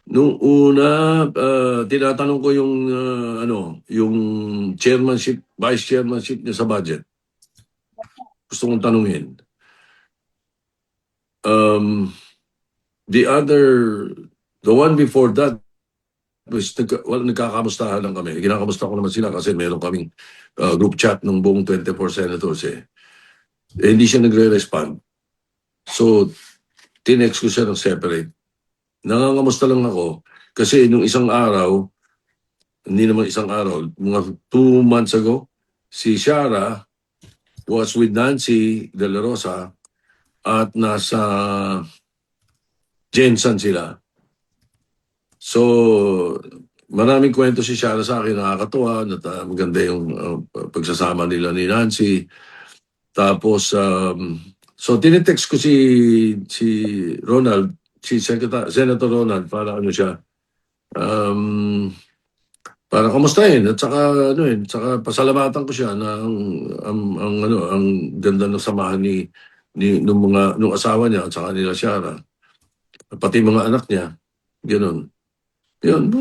Nung una, tinatanong ko yung yung chairmanship, vice chairmanship niya sa budget. Gusto kong tanungin. The one before that was nagkakamustahan lang kami. Kinakamusta ko naman sila kasi meron kaming group chat ng buong 24 senators eh. Hindi siya nagre-respond. So, tinext ko siya ng separate. Nangangamusta lang ako kasi nung isang araw, hindi naman isang araw, mga 2 months ago, si Shara was with Nancy De La Rosa at nasa Jensen sila. So, maraming kwento si Shara sa akin, nakakatuwa, maganda yung pagsasama nila ni Nancy. Tapos, so tinitext ko si Ronald, si Senator Ronald, para ano siya, para kamustahin at saka saka pasalamatan ko siya na ang ganda ng samahan nung asawa niya at saka nila Shara. Pati mga anak niya, ganoon. Yun,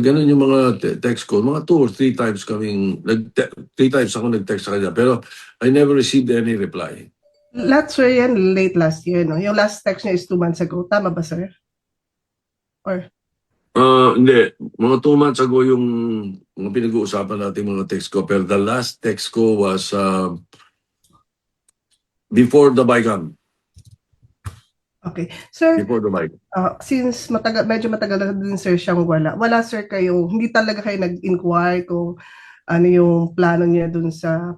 ganun yung mga text ko. Mga 2 or 3 times kaming, 3 times ako nag-text sa kanya. Pero I never received any reply. Lahat, sir, yan late last year, no? Yung last text niya is 2 months ago. Tama ba, sir? Or? Hindi. Mga 2 months ago yung mga pinag-uusapan natin mga text ko. Pero the last text ko was before the BICAM. Okay. Sir, Before the BICAM. since medyo matagal na din, sir, siyang wala, sir, hindi talaga kayo nag-inquire kung ano yung plano niya dun sa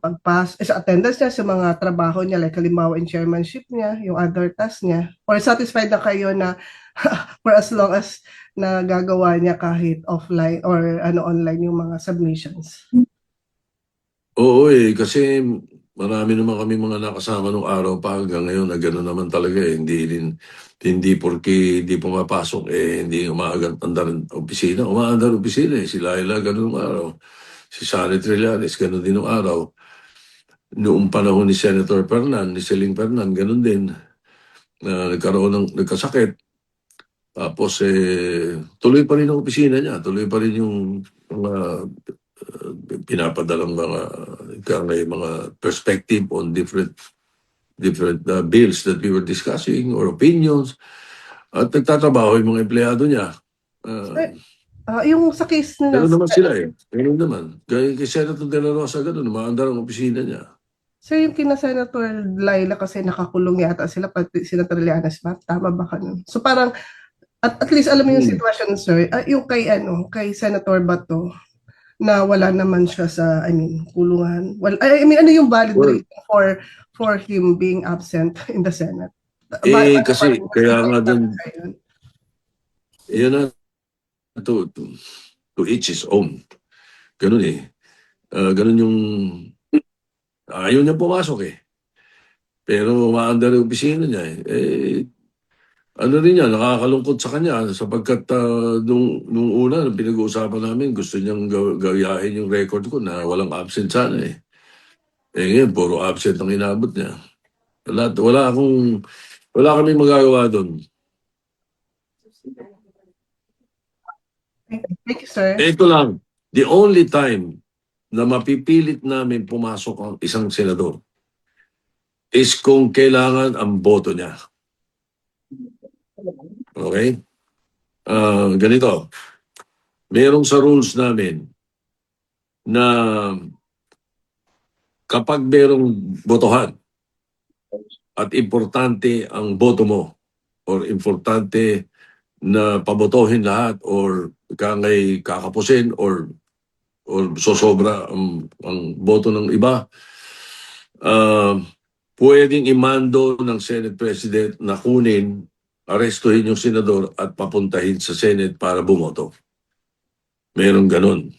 sa attendance niya, sa mga trabaho niya, like halimbawa in chairmanship niya, yung other tasks niya, or satisfied na kayo na for as long as na gagawa niya kahit offline or online yung mga submissions? Oo kasi marami naman kami mga nakasama nung araw pa hanggang ngayon na gano'n naman talaga eh. Hindi porke hindi pumapasok hindi umaandar ang opisina. Umaandar ang opisina eh. Si Laila gano'n nung araw. Si Sally Trillanes gano'n din nung araw. Noong panahon ni Senator Fernan, ni Celine Fernan, gano'n din. Nagkasakit. Tapos tuloy pa rin ang opisina niya. Tuloy pa rin yung mga pinapadalang mga perspective on different bills that we were discussing or opinions. At nagtatrabaho yung mga empleyado niya. Yung sa case nila, Gano'n naman sila eh. Gano'n naman. Kay Senator De La Rosa gano'n, umaandar ang opisina niya. sir, yung kina Senator Laila kasi nakakulong yata sila, pati Senator Trillanes ba? Tama ba kanun? So parang, at least alam mo yung sitwasyon, sir, yung kay Senator Bato, na wala naman siya sa, kulungan. Well, ano yung valid reason for him being absent in the Senate? Kasi, kaya nga doon, yun na, to each his own. Ganun eh. Ganun yung, ayaw niya pumasok eh. Pero umaandar yung opisina niya eh. Ano rin yan, nakakalungkot sa kanya sapagkat nung una, nung pinag-uusapan namin, gusto niyang gayahin yung record ko na walang absent sana eh. Ngayon, puro absent ang inabot niya. Wala kaming magagawa doon. Thank you, sir. Ito lang, the only time na mapipilit namin pumasok ang isang senador is kung kailangan ang boto niya. Okay? Ganito. Merong sa rules namin na kapag merong botohan at importante ang boto mo or importante na pabotohin lahat or kakapusin or sosobra ang boto ng iba, pwedeng imando ng Senate President na kunin, arestuhin yung senador at papuntahin sa Senate para bumoto. Merong ganun.